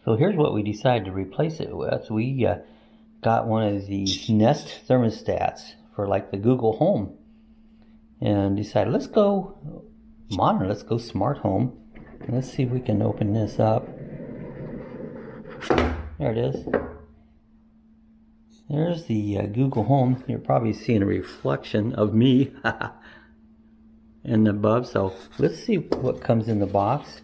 So here's what we decided to replace it with. We got one of these Nest thermostats for like the Google Home, and decided let's go modern, let's go smart home. Let's see if we can open this up. There it is. There's the Google Home. You're probably seeing a reflection of me and above. So let's see what comes in the box.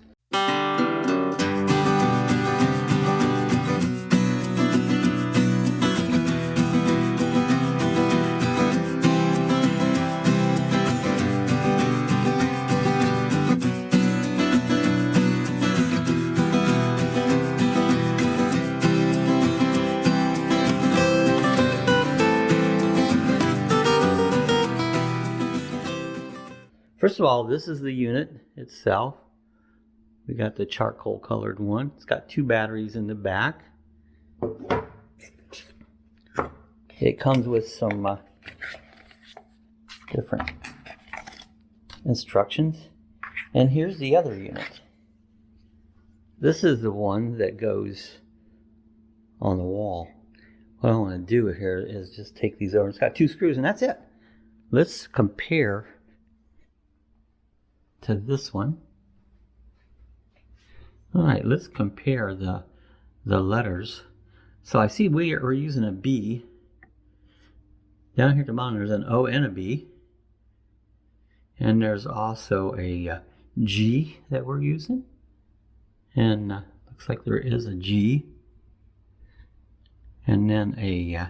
First of all, this is the unit itself. We got the charcoal colored one. It's got 2 batteries in the back. It comes with some different instructions. And here's the other unit. This is the one that goes on the wall. What I want to do here is just take these over. It's got 2 screws and that's it. Let's compare to this one. All right, let's compare the letters. So I see we're using a B. Down here at the bottom there's an O and a B. And there's also a G that we're using. And looks like there is a G. And then a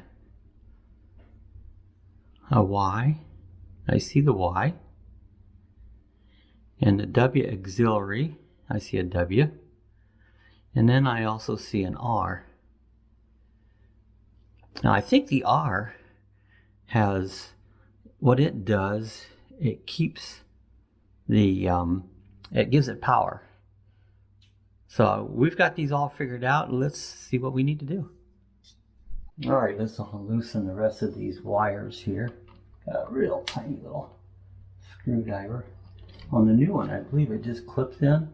Y. I see the Y. And the W auxiliary, I see a W. And then I also see an R. Now I think the R has, what it does, it keeps the, it gives it power. So we've got these all figured out. Let's see what we need to do. All right, let's loosen the rest of these wires here. Got a real tiny little screwdriver. On the new one, I believe it just clips in.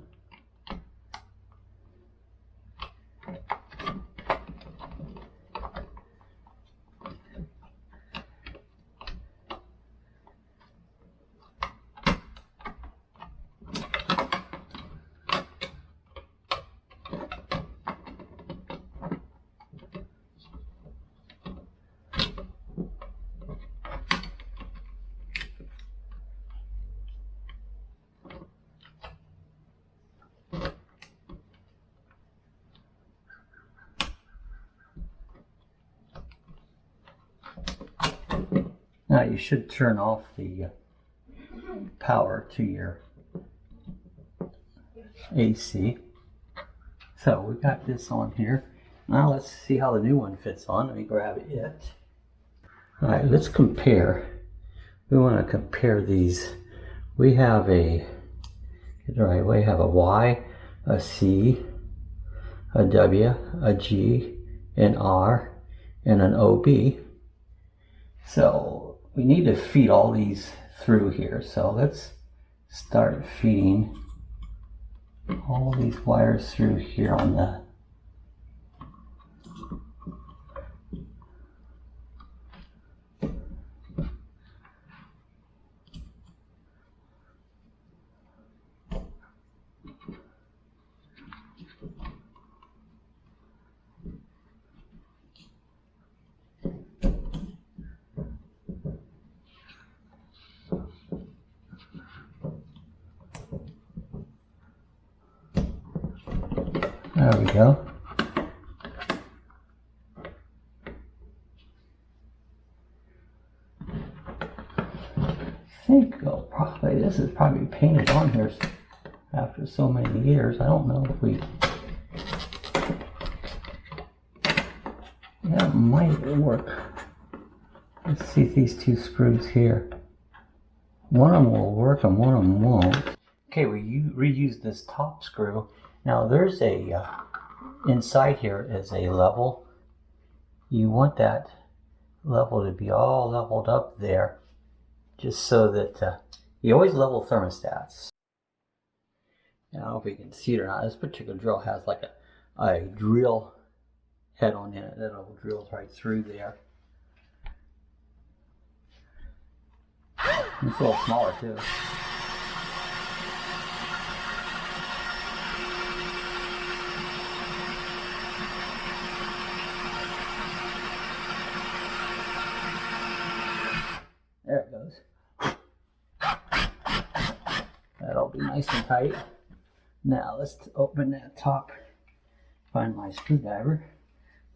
Now you should turn off the power to your AC. So we got this on here. Now let's see how the new one fits on. Let me grab it. All right, let's compare. We want to compare these. We have a, get the right way, have a Y, a C, a W, a G, an R, and an OB. So we need to feed all these through here. So let's start feeding all these wires through here on the There we go. I think probably this is probably painted on here after so many years. I don't know if we. That might work. Let's see if these 2 screws here. One of them will work and one of them won't. Okay, we reused this top screw. Now there's a, inside here is a level. You want that level to be all leveled up there, just so that you always level thermostats. I don't know if you can see it or not. This particular drill has like a drill head on it that'll drill right through there. It's a little smaller too. There it goes. That'll be nice and tight. Now let's open that top. Find my screwdriver.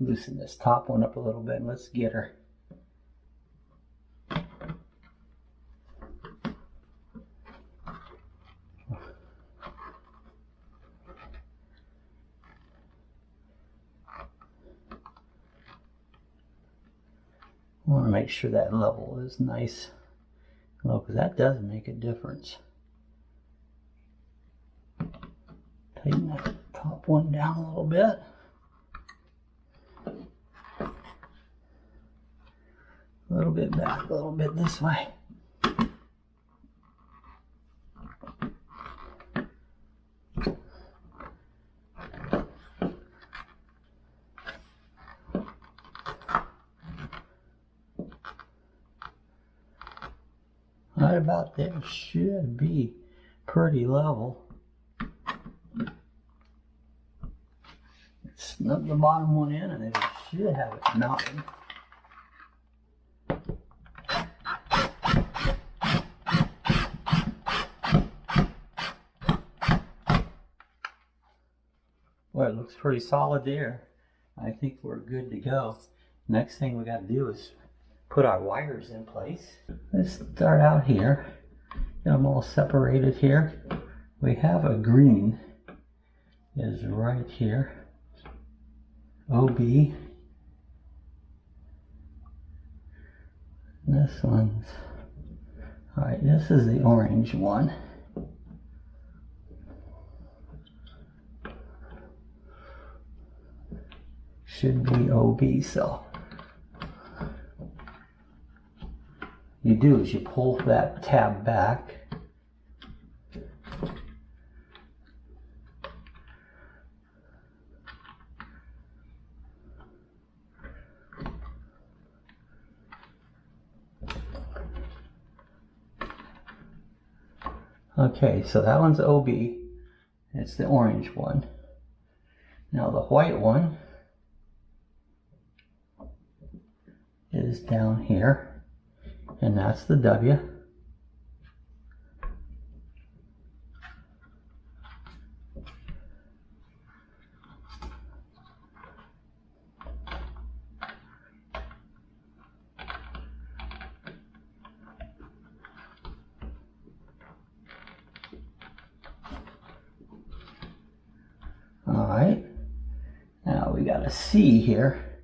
Loosen this top one up a little bit and let's get her. I want to make sure that level is nice low, because that does make a difference. Tighten that top one down a little bit. A little bit back, a little bit this way. Right about there should be pretty level. Snug the bottom one in and it should have it mounted. Well, it looks pretty solid there. I think we're good to go. Next thing we got to do is put our wires in place. Let's start out here. Get them all separated here. We have a green is right here. OB. This one's, alright, this is the orange one. Should be OB, so you do is you pull that tab back. Okay, so that one's OB. It's the orange one. Now the white one is down here, and that's the W. Alright, now we got a C here.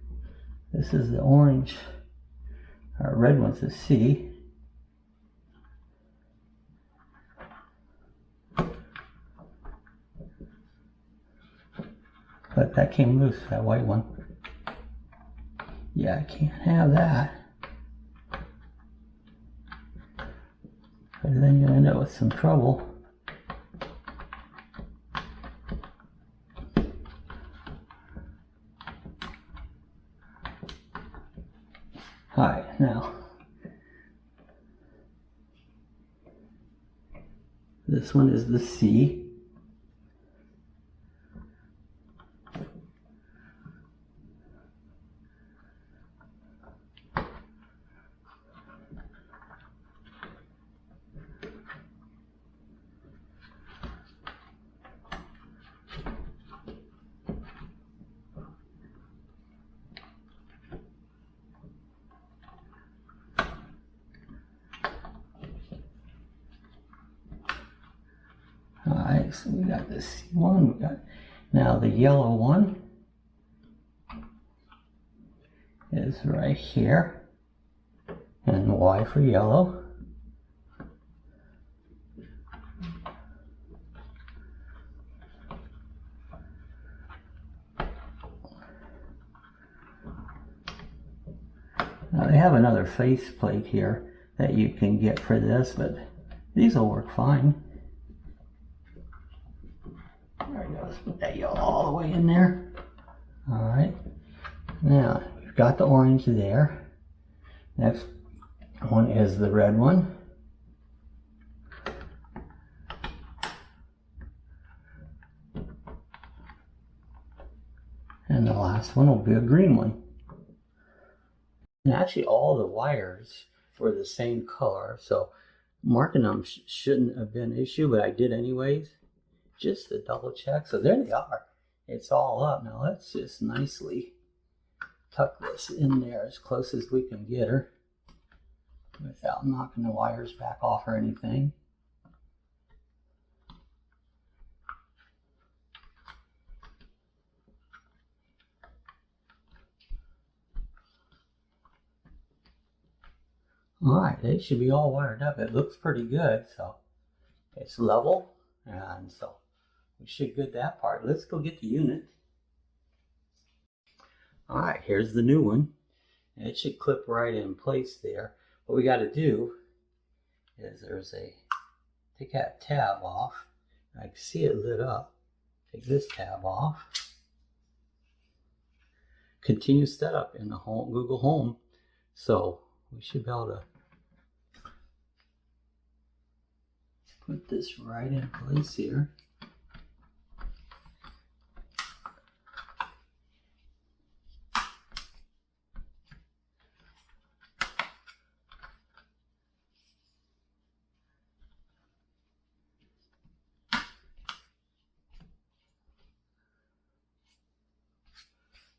This is the orange. Our red one's a C. But that came loose, that white one. Yeah, I can't have that. Because then you'll end up with some trouble. Alright, now this one is the C. Alright, so we got the C1, we got now the yellow one is right here, and Y for yellow. Now they have another face plate here that you can get for this, but these will work fine. There we go, let's put that yellow all the way in there. Now, you've got the orange there. Next one is the red one. And the last one will be a green one. And actually all the wires were the same color, so marking them shouldn't have been an issue, but I did anyways, just to double check. So there they are. It's all up. Now let's just nicely tuck this in there as close as we can get her without knocking the wires back off or anything. Alright, they should be all wired up. It looks pretty good, so it's level, and so we should get that part. Let's go get the unit. Alright, here's the new one. It should clip right in place there. What we got to do is take that tab off. I can see it lit up. Take this tab off. Continue setup in the home, Google Home. So we should be able to put this right in place here.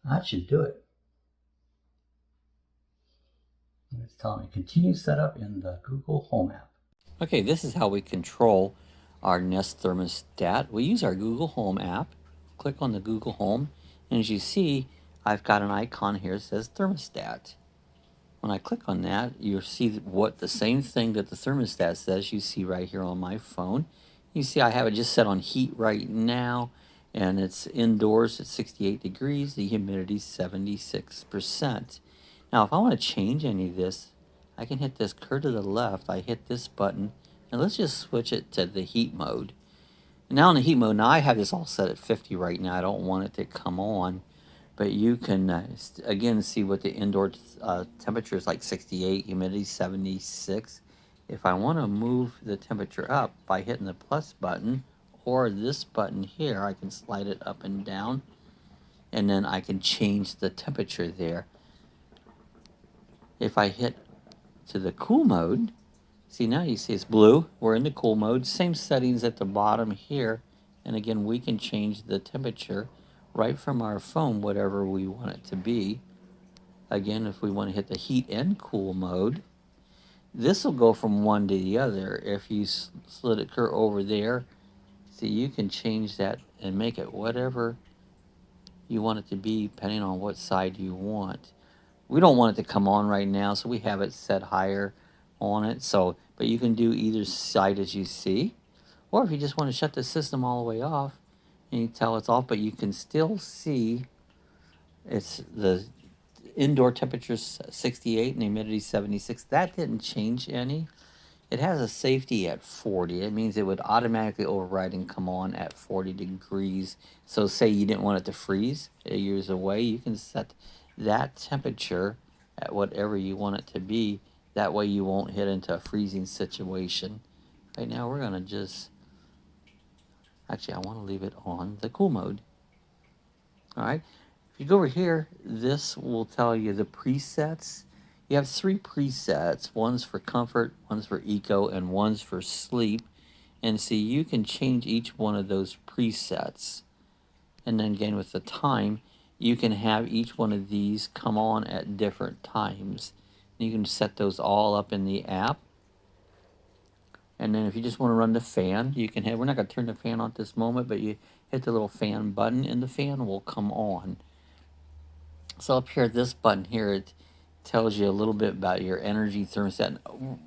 That should do it. It's telling me continue setup in the Google Home app. Okay, this is how we control our Nest thermostat. We use our Google Home app. Click on the Google Home, and as you see, I've got an icon here that says thermostat. When I click on that, you'll see what the same thing that the thermostat says you see right here on my phone. You see I have it just set on heat right now, and it's indoors at 68 degrees, the humidity 76%. Now if I want to change any of this, I can hit this curve to the left, I hit this button, and let's just switch it to the heat mode. And now in the heat mode, now I have this all set at 50 right now, I don't want it to come on, but you can again see what the indoor temperature is, like 68, humidity 76. If I want to move the temperature up by hitting the plus button, or this button here, I can slide it up and down, and then I can change the temperature there. If I hit to the cool mode, see now you see it's blue, we're in the cool mode, same settings at the bottom here, and again we can change the temperature right from our phone, whatever we want it to be. Again, if we want to hit the heat and cool mode, this will go from one to the other. If you slid it over there, see, you can change that and make it whatever you want it to be, depending on what side you want. We don't want it to come on right now, so we have it set higher on it. So, but you can do either side as you see. Or if you just want to shut the system all the way off, and you tell it's off, but you can still see it's the indoor temperature 68 and the humidity 76. That didn't change any. It has a safety at 40. It means it would automatically override and come on at 40 degrees. So say you didn't want it to freeze years away, you can set that temperature at whatever you want it to be. That way you won't hit into a freezing situation. Right now we're going to just, actually I want to leave it on the cool mode. Alright, if you go over here, this will tell you the presets. You have 3 presets. One's for comfort, one's for eco, and one's for sleep. And see, you can change each one of those presets. And then again with the time, you can have each one of these come on at different times. You can set those all up in the app. And then if you just want to run the fan, you can have, we're not going to turn the fan on at this moment, but you hit the little fan button and the fan will come on. So up here, this button here, it tells you a little bit about your energy thermostat.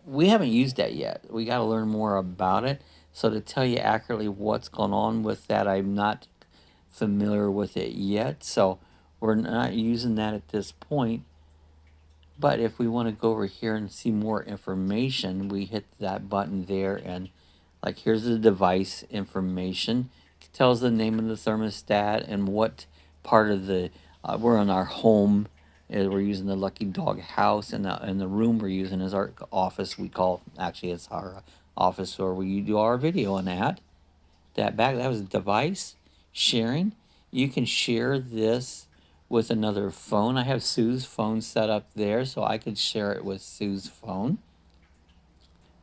We haven't used that yet. We got to learn more about it. So to tell you accurately what's going on with that, I'm not familiar with it yet. So we're not using that at this point. But if we want to go over here and see more information, we hit that button there, and like here's the device information. It tells the name of the thermostat and what part of the, we're on our home We're using the Lucky Dog house, and the room we're using is our office. We call, actually, it's our office where we do our video on that. That was device sharing. You can share this with another phone. I have Sue's phone set up there, so I could share it with Sue's phone.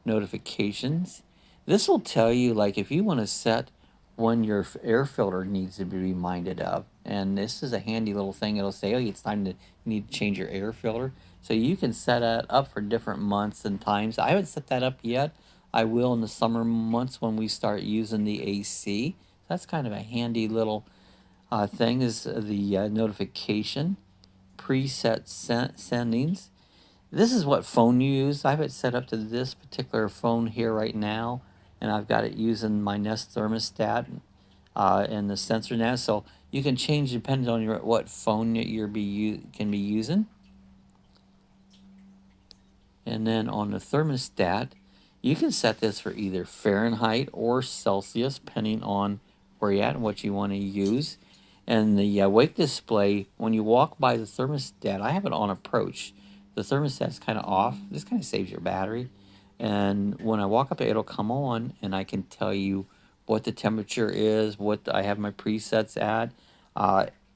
Notifications. This will tell you, like, if you want to set when your air filter needs to be reminded of. And this is a handy little thing. It'll say, oh, it's time to need to change your air filter. So you can set that up for different months and times. I haven't set that up yet. I will in the summer months when we start using the AC. That's kind of a handy little thing, is the notification. Preset sendings. This is what phone you use. I have it set up to this particular phone here right now, and I've got it using my Nest thermostat and the sensor now. So you can change depending on what phone you can be using. And then on the thermostat, you can set this for either Fahrenheit or Celsius, depending on where you're at and what you want to use. And the wake display, when you walk by the thermostat, I have it on approach. The thermostat's kind of off. This kind of saves your battery. And when I walk up, it'll come on, and I can tell you what the temperature is, what I have my presets at.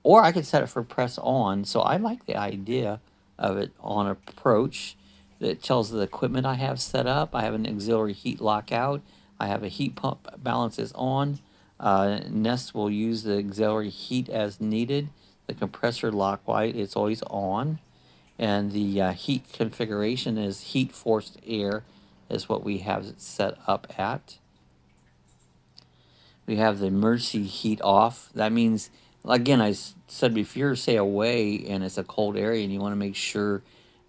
Or I can set it for press on. So I like the idea of it on approach. It tells the equipment I have set up. I have an auxiliary heat lockout. I have a heat pump balance is on. Nest will use the auxiliary heat as needed. The compressor lock light is always on. And the heat configuration is heat forced air is what we have it set up at. We have the emergency heat off. That means, again, I said before, say away and it's a cold area and you want to make sure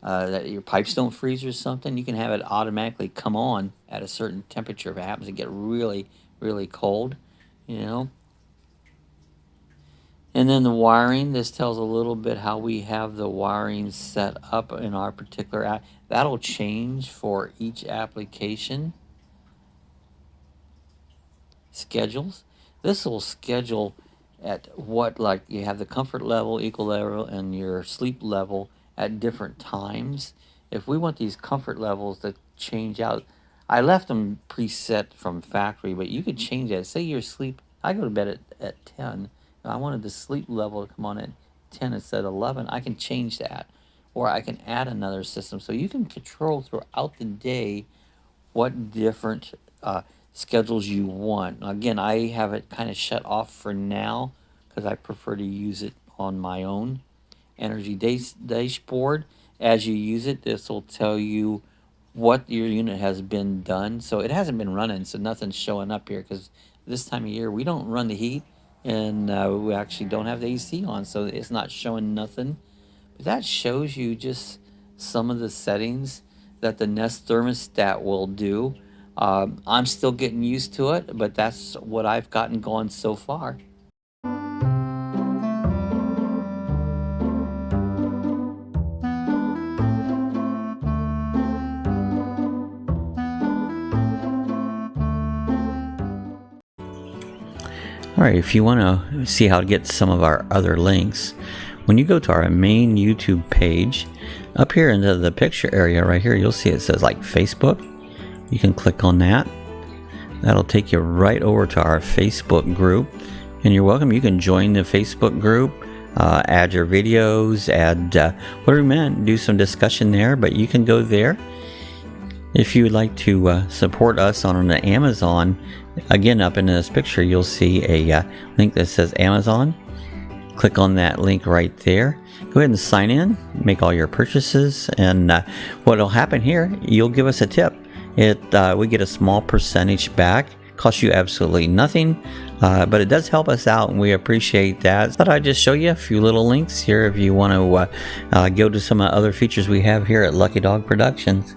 that your pipes don't freeze or something, you can have it automatically come on at a certain temperature if it happens to get really, really cold, you know. And then the wiring, this tells a little bit how we have the wiring set up in our particular app. That'll change for each application. Schedules. This will schedule at what, like, you have the comfort level, equal level, and your sleep level at different times. If we want these comfort levels to change out, I left them preset from factory, but you could change that. Say your sleep, I go to bed at 10. If I wanted the sleep level to come on at 10 instead of 11, I can change that. Or I can add another system. So you can control throughout the day what different schedules you want. Again, I have it kind of shut off for now because I prefer to use it on my own. Energy dashboard. As you use it, this will tell you what your unit has been done. So it hasn't been running, so nothing's showing up here because this time of year we don't run the heat, and we actually don't have the AC on, so it's not showing nothing. But that shows you just some of the settings that the Nest thermostat will do. I'm still getting used to it, but that's what I've gotten going so far. Alright, if you want to see how to get some of our other links, when you go to our main YouTube page, up here into the picture area right here, you'll see it says like Facebook. You can click on that. That'll take you right over to our Facebook group. And you're welcome. You can join the Facebook group, add your videos, add whatever you want, do some discussion there, but you can go there. If you would like to support us on Amazon, again, up in this picture, you'll see a link that says Amazon. Click on that link right there. Go ahead and sign in, make all your purchases, and what will happen here, you'll give us a tip. We get a small percentage back. Costs you absolutely nothing, but it does help us out, and we appreciate that. Thought I'd just show you a few little links here if you want to go to some other features we have here at Lucky Dog Productions.